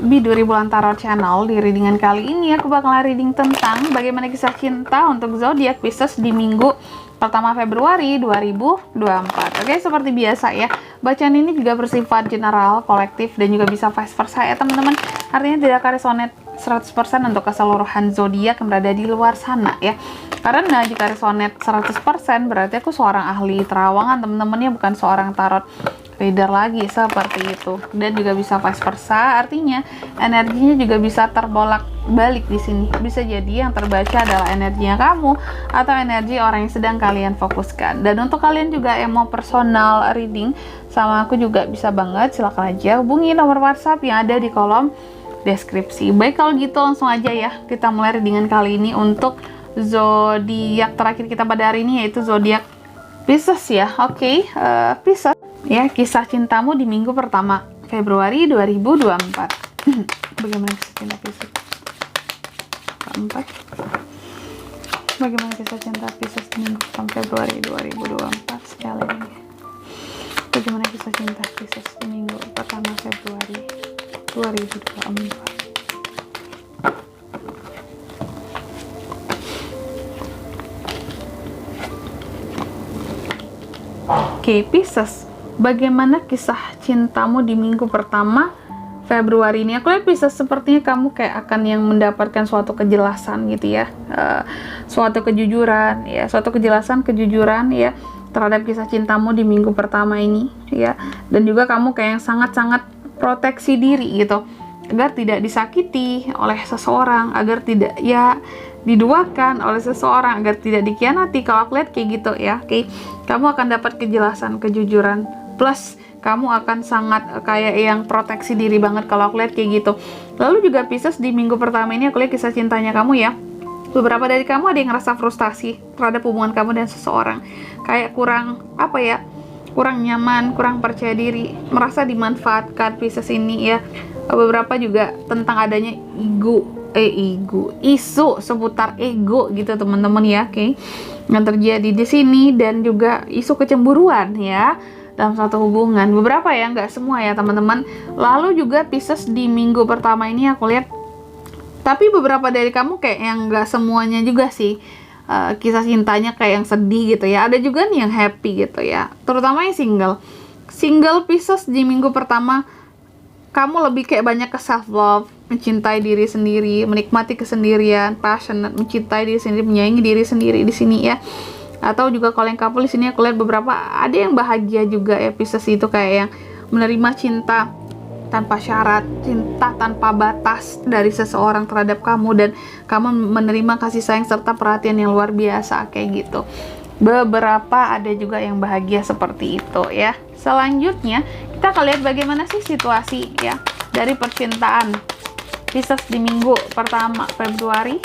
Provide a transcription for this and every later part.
Biduri Bulan Tarot Channel. Di readingan kali ini aku bakalan reading tentang bagaimana kisah cinta untuk zodiak Pisces di minggu pertama Februari 2024. Oke, seperti biasa ya, bacaan ini juga bersifat general, kolektif, dan juga bisa vice versa ya teman-teman. Artinya tidak akan resonate 100% untuk keseluruhan zodiak yang berada di luar sana ya. Karena jika resonate 100% berarti aku seorang ahli terawangan teman-teman ya, bukan seorang tarot reader lagi seperti itu. Dan juga bisa vice versa, artinya energinya juga bisa terbolak balik di sini. Bisa jadi yang terbaca adalah energinya kamu atau energi orang yang sedang kalian fokuskan. Dan untuk kalian juga yang mau personal reading sama aku juga bisa banget, silahkan aja hubungi nomor WhatsApp yang ada di kolom deskripsi. Baik, kalau gitu langsung aja ya kita mulai readingan kali ini untuk zodiak terakhir kita pada hari ini, yaitu zodiak Pisces ya. Oke, Pisces ya, kisah cintamu di minggu pertama Februari 2024. Bagaimana kisah cinta Pisces? Keempat. Bagaimana kisah cinta Pisces di minggu pertama Februari 2024 sekali lagi. Bagaimana kisah cinta Pisces di minggu pertama Februari 2024. Oke, Pisces, bagaimana kisah cintamu di minggu pertama Februari ini? Aku lihat Pisces sepertinya kamu kayak akan yang mendapatkan suatu kejelasan gitu ya, suatu kejujuran ya, suatu kejelasan, kejujuran ya terhadap kisah cintamu di minggu pertama ini ya. Dan juga kamu kayak yang sangat-sangat proteksi diri gitu, agar tidak disakiti oleh seseorang, agar tidak ya diduakan oleh seseorang, agar tidak dikhianati. Kalau aku lihat kayak gitu ya. Oke, kamu akan dapat kejelasan, kejujuran, plus kamu akan sangat kayak yang proteksi diri banget kalau aku lihat kayak gitu. Lalu juga Pisces di minggu pertama ini aku lihat kisah cintanya kamu ya, beberapa dari kamu ada yang ngerasa frustasi terhadap hubungan kamu dan seseorang, kayak kurang apa ya, kurang nyaman, kurang percaya diri, merasa dimanfaatkan Pisces ini ya. Beberapa juga tentang adanya isu seputar ego gitu teman-teman ya. Oke, yang terjadi di sini, dan juga isu kecemburuan ya dalam satu hubungan. Beberapa ya, nggak semua ya teman-teman. Lalu juga Pisces di minggu pertama ini aku lihat, tapi beberapa dari kamu kayak yang nggak semuanya juga sih, kisah cintanya kayak yang sedih gitu ya. Ada juga nih yang happy gitu ya, terutama yang single Pisces di minggu pertama. Kamu lebih kayak banyak ke self love, mencintai diri sendiri, menikmati kesendirian, passionate, mencintai diri sendiri, menyayangi diri sendiri di sini ya. Atau juga kalau yang couple di sini aku lihat beberapa ada yang bahagia juga ya Pisces itu, kayak yang menerima cinta tanpa syarat, cinta tanpa batas dari seseorang terhadap kamu, dan kamu menerima kasih sayang serta perhatian yang luar biasa kayak gitu. Beberapa ada juga yang bahagia seperti itu ya. Selanjutnya kita akan lihat bagaimana sih situasi ya dari percintaan Pisces di minggu pertama Februari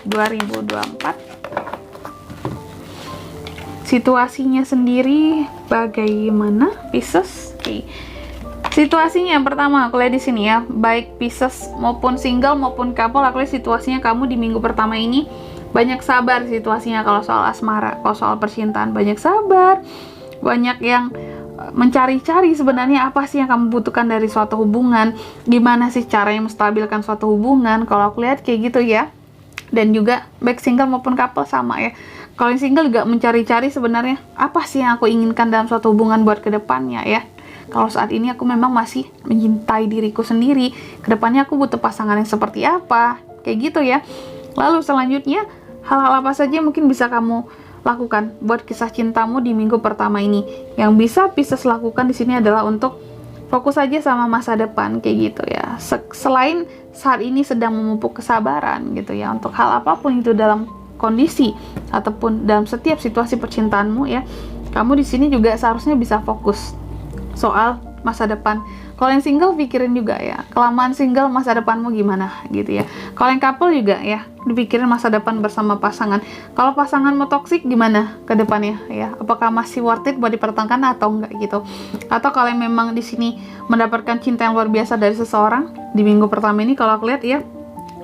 2024. Situasinya sendiri bagaimana Pisces? Oke. Situasinya yang pertama aku lihat di sini ya, baik Pisces maupun single maupun couple, aku lihat situasinya kamu di minggu pertama ini banyak sabar situasinya. Kalau soal asmara, kalau soal percintaan banyak sabar, banyak yang mencari-cari sebenarnya apa sih yang kamu butuhkan dari suatu hubungan, gimana sih caranya menstabilkan suatu hubungan. Kalau aku lihat kayak gitu ya. Dan juga baik single maupun couple sama ya, kalau yang single juga mencari-cari sebenarnya apa sih yang aku inginkan dalam suatu hubungan buat kedepannya ya. Kalau saat ini aku memang masih mencintai diriku sendiri, kedepannya aku butuh pasangan yang seperti apa, kayak gitu ya. Lalu selanjutnya, hal-hal apa saja mungkin bisa kamu lakukan buat kisah cintamu di minggu pertama ini? Yang bisa Pisces lakukan di sini adalah untuk fokus aja sama masa depan kayak gitu ya. Selain saat ini sedang memupuk kesabaran gitu ya untuk hal apapun itu dalam kondisi ataupun dalam setiap situasi percintaanmu ya. Kamu di sini juga seharusnya bisa fokus soal masa depan. Kalau yang single pikirin juga ya, kelamaan single masa depanmu gimana gitu ya. Kalau yang couple juga ya, dipikirin masa depan bersama pasangan. Kalau pasanganmu toksik gimana ke depannya ya, apakah masih worth it buat dipertahankan atau enggak gitu. Atau kalau yang memang di sini mendapatkan cinta yang luar biasa dari seseorang di minggu pertama ini, kalau aku lihat ya,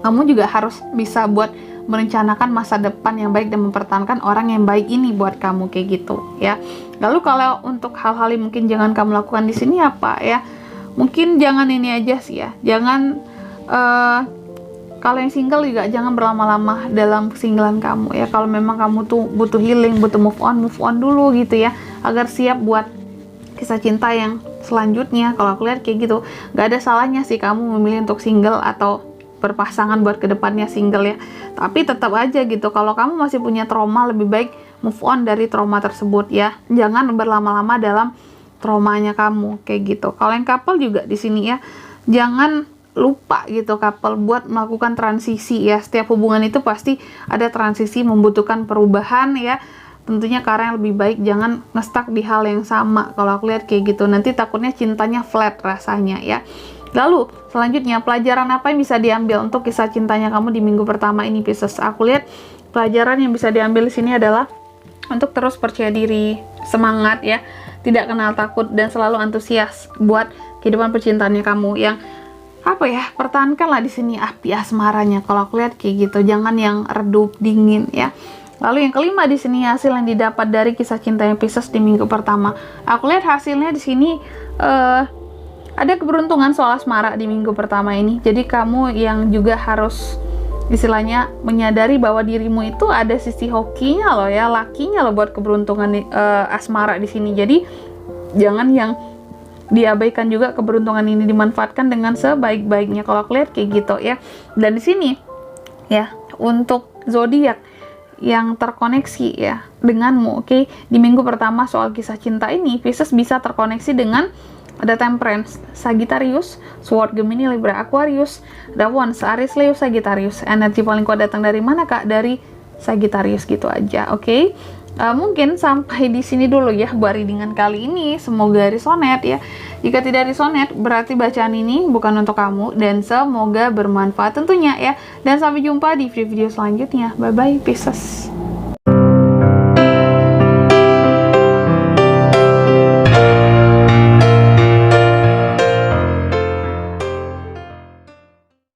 kamu juga harus bisa buat merencanakan masa depan yang baik dan mempertahankan orang yang baik ini buat kamu kayak gitu ya. Lalu kalau untuk hal-hal yang mungkin jangan kamu lakukan di sini apa ya? Mungkin jangan ini aja sih ya. Jangan Kalau yang single juga jangan berlama-lama dalam kesinggalan kamu ya. Kalau memang kamu tuh butuh healing, butuh move on dulu gitu ya, agar siap buat kisah cinta yang selanjutnya. Kalau aku lihat kayak gitu, gak ada salahnya sih kamu memilih untuk single atau berpasangan buat kedepannya single ya. Tapi tetap aja gitu, kalau kamu masih punya trauma, lebih baik move on dari trauma tersebut ya. Jangan berlama-lama dalam traumanya kamu kayak gitu. Kalau yang couple juga di sini ya, jangan lupa gitu couple buat melakukan transisi ya. Setiap hubungan itu pasti ada transisi, membutuhkan perubahan ya. Tentunya karena yang lebih baik jangan ngestak di hal yang sama. Kalau aku lihat kayak gitu, nanti takutnya cintanya flat rasanya ya. Lalu selanjutnya, pelajaran apa yang bisa diambil untuk kisah cintanya kamu di minggu pertama ini Pisces? Aku lihat pelajaran yang bisa diambil di sini adalah untuk terus percaya diri, semangat ya, tidak kenal takut, dan selalu antusias buat kehidupan percintaannya kamu. Yang apa ya, pertahankanlah di sini api asmaranya. Kalau aku lihat kayak gitu, jangan yang redup dingin ya. Lalu yang kelima di sini, hasil yang didapat dari kisah cintanya Pisces di minggu pertama. Aku lihat hasilnya di sini ada keberuntungan soal asmara di minggu pertama ini. Jadi kamu yang juga harus istilahnya menyadari bahwa dirimu itu ada sisi hokinya loh ya, lakinya loh buat keberuntungan asmara di sini. Jadi jangan yang diabaikan juga, keberuntungan ini dimanfaatkan dengan sebaik-baiknya. Kalau aku lihat kayak gitu ya. Dan di sini ya, untuk zodiak yang terkoneksi ya denganmu, oke, di minggu pertama soal kisah cinta ini, Pisces bisa terkoneksi dengan ada Temperance, Sagittarius, Sword, Gemini, Libra, Aquarius, ada Wands, Aries, Leo, Sagittarius. Energi paling kuat datang dari mana kak? Dari Sagittarius gitu aja, oke? Mungkin sampai di sini dulu ya buat readingan kali ini. Semoga resonate ya. Jika tidak resonate, berarti bacaan ini bukan untuk kamu, dan semoga bermanfaat tentunya ya. Dan sampai jumpa di video selanjutnya. Bye bye Pisces.